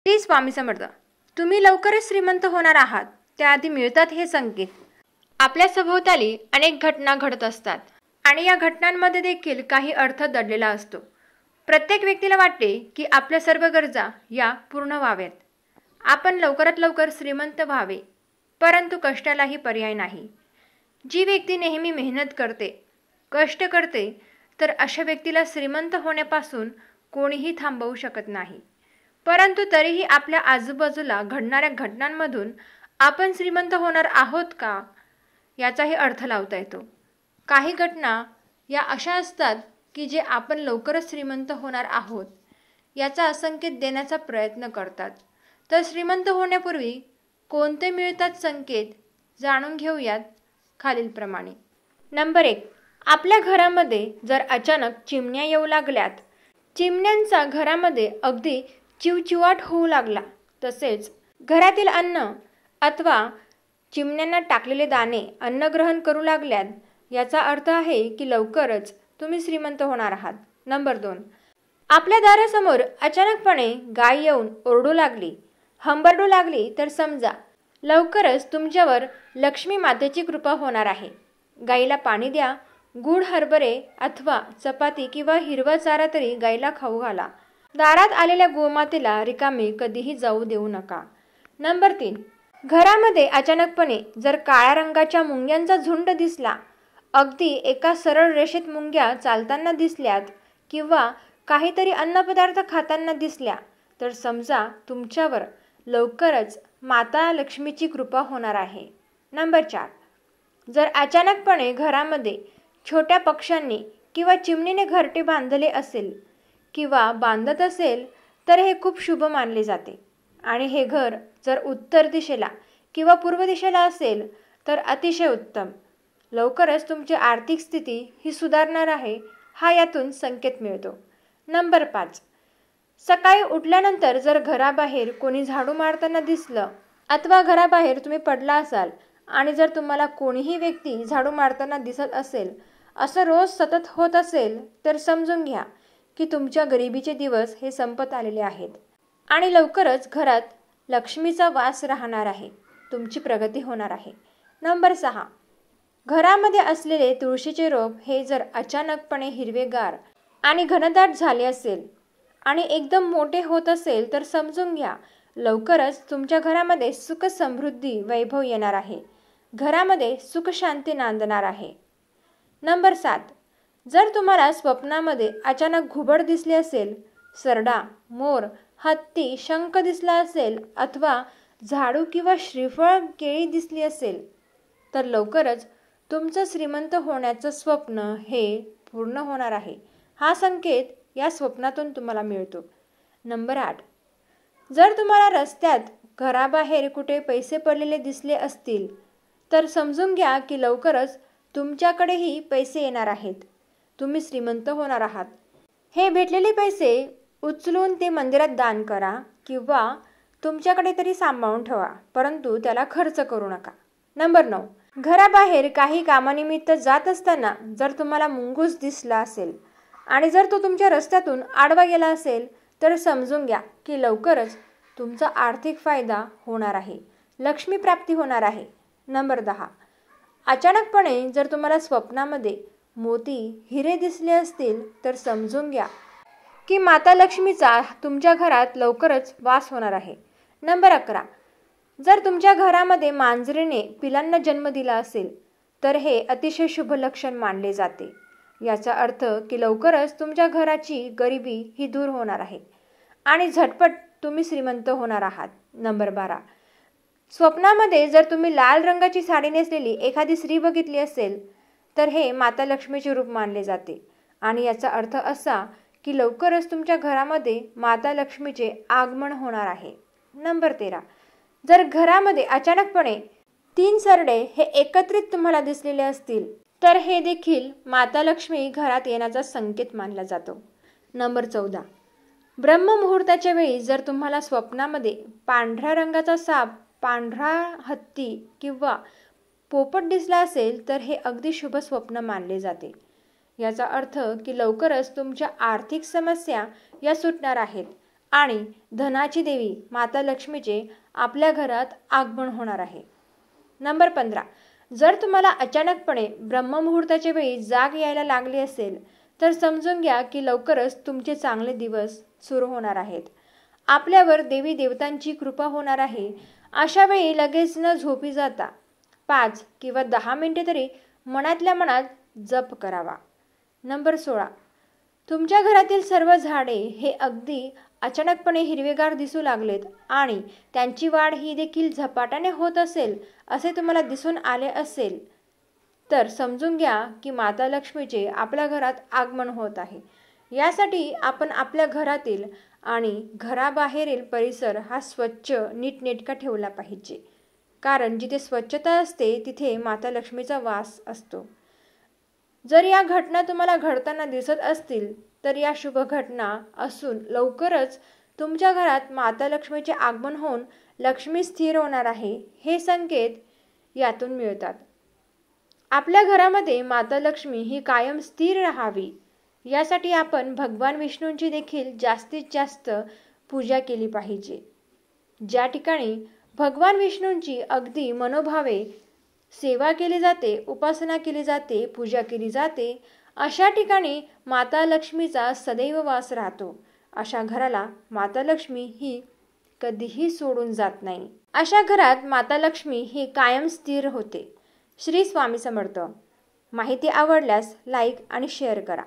श्री स्वामी समर्थ. तुम्ही लवकरच श्रीमंत होणार आहात. त्याआधी मिळतात हे संकेत. आपल्या सभोवताली अनेक घटना घडत असतात आणि या घटनांमध्ये देखील काही अर्थ दडलेला असतो. प्रत्येक व्यक्तीला वाटते की आपल्या सर्व गरजा या पूर्ण व्हाव्यात, आपण लवकरात लवकर श्रीमंत व्हावे. परंतु कष्टालाही पर्याय नाही. जी व्यक्ती नेहमी मेहनत करते, कष्ट करते, तर अशा व्यक्तीला श्रीमंत होण्यापासून कोणीही थांबवू शकत नाही. परंतु तरीही आपल्या आजूबाजूला घडणाऱ्या घटनांमधून आपण श्रीमंत होणार आहोत का, याचाही अर्थ लावता येतो. काही घटना या अशा असतात की जे आपण लवकरच श्रीमंत होणार आहोत याचा संकेत देण्याचा प्रयत्न करतात. तर श्रीमंत होण्यापूर्वी कोणते मिळतात संकेत जाणून घेऊयात खालीलप्रमाणे. नंबर 1. आपल्या घरामध्ये जर अचानक चिमण्या येऊ लागल्यात, चिमण्यांचा घरामध्ये अगदी चिवचिवाट होऊ लागला, तसेच घरातील अन्न अथवा चिमण्यांना टाकलेले दाणे अन्न ग्रहण करू लागल्यात, याचा अर्थ आहे की लवकरच तुम्ही श्रीमंत होणार आहात. नंबर 2. आपल्या दारासमोर अचानकपणे गाय येऊन ओरडू लागली, हंबरडू लागली, तर समजा लवकरच तुमच्यावर लक्ष्मी मातेची कृपा होणार आहे. गाईला पाणी द्या, गूळ हरभरे अथवा चपाती किंवा हिरवा चारा तरी गाईला खाऊ घाला. दारात आलेल्या गोमातेला रिकामी कधीही जाऊ देऊ नका. नंबर 3. घरामध्ये अचानकपणे जर काळ्या रंगाच्या मुंग्यांचा झुंड दिसला, अगदी एका सरळ रेषेत मुंग्या चालताना दिसल्यात किंवा काहीतरी अन्नपदार्थ खाताना दिसल्या, तर समजा तुमच्यावर लवकरच माता लक्ष्मीची कृपा होणार आहे. नंबर 4. जर अचानकपणे घरामध्ये छोट्या पक्ष्यांनी किंवा चिमणीने घरटे बांधले असेल किंवा बांधत असेल, तर हे खूप शुभ मानले जाते. आणि हे घर जर उत्तर दिशेला किंवा पूर्व दिशेला असेल तर अतिशय उत्तम. लवकरच तुमची आर्थिक स्थिती ही सुधारणार आहे, हा यातून संकेत मिळतो. नंबर 5. सकाळी उठल्यानंतर जर घराबाहेर कोणी झाडू मारताना दिसलं अथवा घराबाहेर तुम्ही पडला असाल आणि जर तुम्हाला कोणीही व्यक्ती झाडू मारताना दिसत असेल, असं रोज सतत होत असेल, तर समजून घ्या की तुमच्या गरिबीचे दिवस हे संपत आलेले आहेत आणि लवकरच घरात लक्ष्मीचा वास राहणार आहे, तुमची प्रगती होणार आहे. नंबर 6. घरामध्ये असलेले तुळशीचे रोप हे जर अचानकपणे हिरवेगार आणि घनदाट झाले असेल आणि एकदम मोठे होत असेल, तर समजून घ्या लवकरच तुमच्या घरामध्ये सुख समृद्धी वैभव येणार आहे, घरामध्ये सुख शांती नांदणार आहे. नंबर 7. जर तुम्हाला स्वप्नामध्ये अचानक घुबड दिसली असेल, सरडा, मोर, हत्ती, शंख दिसला असेल अथवा झाडू किंवा श्रीफळ केळी दिसली असेल, तर लवकरच तुमचं श्रीमंत होण्याचं स्वप्न हे पूर्ण होणार आहे, हा संकेत या स्वप्नातून तुम्हाला मिळतो. नंबर 8. जर तुम्हाला रस्त्यात घराबाहेर कुठे पैसे पडलेले दिसले असतील, तर समजून घ्या की लवकरच तुमच्याकडेही पैसे येणार आहेत, तुम्ही श्रीमंत होणार आहात. हे भेटलेले पैसे उचलून ते मंदिरात दान करा किंवा तुमच्याकडे तरी सांभाळून ठेवा, परंतु त्याला खर्च करू नका. नंबर 9. घराबाहेर काही कामानिमित्त जात असताना जर तुम्हाला मुंगूस दिसला असेल आणि जर तो तुमच्या रस्त्यातून आडवा गेला असेल, तर समजून घ्या की लवकरच तुमचा आर्थिक फायदा होणार आहे, लक्ष्मी प्राप्ती होणार आहे. नंबर 10. अचानकपणे जर तुम्हाला स्वप्नामध्ये मोती, हिरे दिसले असतील, तर समजून घ्या की माता लक्ष्मीचा तुमच्या घरात लवकरच वास होणार आहे. नंबर 11. जर तुमच्या घरामध्ये मांजरीने पिलांना जन्म दिला असेल, तर हे अतिशय शुभ लक्षण मानले जाते. याचा अर्थ की लवकरच तुमच्या घराची गरिबी ही दूर होणार आहे आणि झटपट तुम्ही श्रीमंत होणार आहात. नंबर 12. स्वप्नामध्ये जर तुम्ही लाल रंगाची साडी नेसलेली एखादी स्त्री बघितली असेल, तर हे माता लक्ष्मीचे रूप मानले जाते आणि याचा अर्थ असा की लवकरच तुमच्या घरामध्ये माता लक्ष्मीचे आगमन होणार आहे. नंबर 13. जर घरामध्ये अचानकपणे 3 सरडे हे एकत्रित तुम्हाला दिसलेले असतील, तर हे देखील माता लक्ष्मी घरात येण्याचा संकेत मानला जातो. नंबर 14. ब्रह्ममुहूर्ताच्या वेळी जर तुम्हाला स्वप्नामध्ये पांढऱ्या रंगाचा साप, पांढरा हत्ती किंवा पोपट दिसला असेल, तर हे अगदी शुभ स्वप्न मानले जाते. याचा अर्थ की लवकरच तुमच्या आर्थिक समस्या या सुटणार आहेत आणि धनाची देवी माता लक्ष्मीचे आपल्या घरात आगमन होणार आहे. नंबर 15. जर तुम्हाला अचानकपणे ब्रह्ममुहूर्ताच्या वेळी जाग यायला लागली असेल तर समजून घ्या की लवकरच तुमचे चांगले दिवस सुरू होणार आहेत. आपल्यावर देवी देवतांची कृपा होणार आहे. अशा वेळी लगेच न झोपी जाता 5 किंवा 10 मिनिटे तरी मनातल्या मनात जप करावा. नंबर 16. तुमच्या घरातील सर्व झाडे हे अगदी अचानकपणे हिरवेगार दिसू लागलेत आणि त्यांची वाढ ही देखील झपाट्याने होत असेल असे तुम्हाला दिसून आले असेल तर समजून घ्या की माता लक्ष्मीचे आपल्या घरात आगमन होत आहे. यासाठी आपण आपल्या घरातील आणि घराबाहेरील परिसर हा स्वच्छ नीटनेटका ठेवला पाहिजे. कारण जिथे स्वच्छता असते तिथे माता लक्ष्मीचा वास असतो. जर या घटना तुम्हाला घडताना दिसत असतील तर या शुभ घटना असून लवकरच तुमच्या घरात माता लक्ष्मीचे आगमन होऊन लक्ष्मी स्थिर होणार आहे हे संकेत यातून मिळतात. आपल्या घरामध्ये माता लक्ष्मी ही कायम स्थिर राहावी यासाठी आपण भगवान विष्णूंची देखील जास्तीत जास्त पूजा केली पाहिजे. ज्या ठिकाणी भगवान विष्णूंची अगदी मनोभावे सेवा केली जाते, उपासना केली जाते, पूजा केली जाते, अशा ठिकाणी माता लक्ष्मीचा सदैव वास राहतो. अशा घराला माता लक्ष्मी ही कधीही सोडून जात नाही. अशा घरात माता लक्ष्मी ही कायम स्थिर होते. श्री स्वामी समर्थ. माहिती आवडल्यास लाईक आणि शेअर करा.